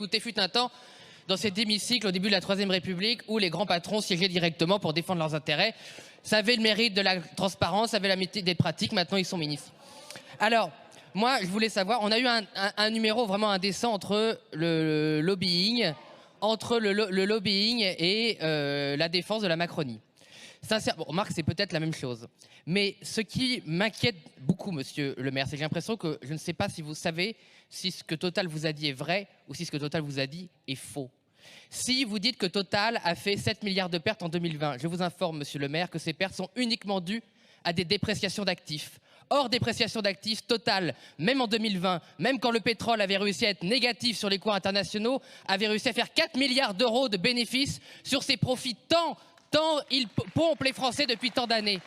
Écoutez, fut un temps dans cet hémicycle au début de la Troisième République où les grands patrons siégeaient directement pour défendre leurs intérêts. Ça avait le mérite de la transparence, ça avait la métier des pratiques, maintenant ils sont ministres. Alors, moi je voulais savoir, on a eu un numéro vraiment indécent entre le lobbying, et la défense de la Macronie. Sincèrement, remarque, c'est peut-être la même chose. Mais ce qui m'inquiète beaucoup, monsieur le maire, c'est que j'ai l'impression que je ne sais pas si vous savez si ce que Total vous a dit est vrai ou si ce que Total vous a dit est faux. Si vous dites que Total a fait 7 milliards de pertes en 2020, je vous informe, monsieur le maire, que ces pertes sont uniquement dues à des dépréciations d'actifs. Hors dépréciation d'actifs, Total, même en 2020, même quand le pétrole avait réussi à être négatif sur les cours internationaux, avait réussi à faire 4 milliards d'euros de bénéfices sur ses profits tant il pompe les Français depuis tant d'années.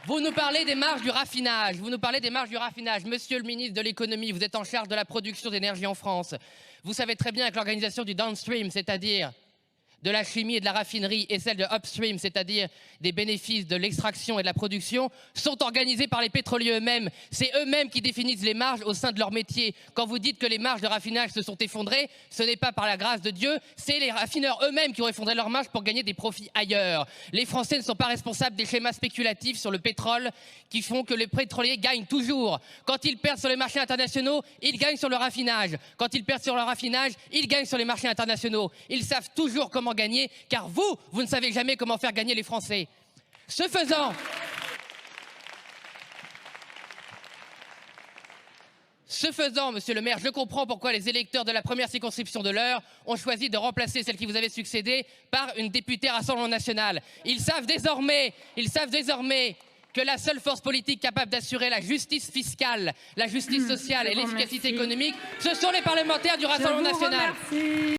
Vous nous parlez des marges du raffinage. Monsieur le ministre de l'économie, vous êtes en charge de la production d'énergie en France. Vous savez très bien que l'organisation du downstream, c'est-à-dire de la chimie et de la raffinerie, et celle de upstream, c'est-à-dire des bénéfices de l'extraction et de la production, sont organisés par les pétroliers eux-mêmes. C'est eux-mêmes qui définissent les marges au sein de leur métier. Quand vous dites que les marges de raffinage se sont effondrées, ce n'est pas par la grâce de Dieu, c'est les raffineurs eux-mêmes qui ont effondré leurs marges pour gagner des profits ailleurs. Les Français ne sont pas responsables des schémas spéculatifs sur le pétrole qui font que les pétroliers gagnent toujours. Quand ils perdent sur les marchés internationaux, ils gagnent sur le raffinage. Quand ils perdent sur le raffinage, ils gagnent sur les marchés internationaux. Ils savent toujours comment gagner, car vous ne savez jamais comment faire gagner les Français. Ce faisant, monsieur le maire, je comprends pourquoi les électeurs de la première circonscription de l'Eure ont choisi de remplacer celle qui vous avait succédé par une députée Rassemblement National. Ils savent désormais que la seule force politique capable d'assurer la justice fiscale, la justice sociale et l'efficacité économique, ce sont les parlementaires du Rassemblement National.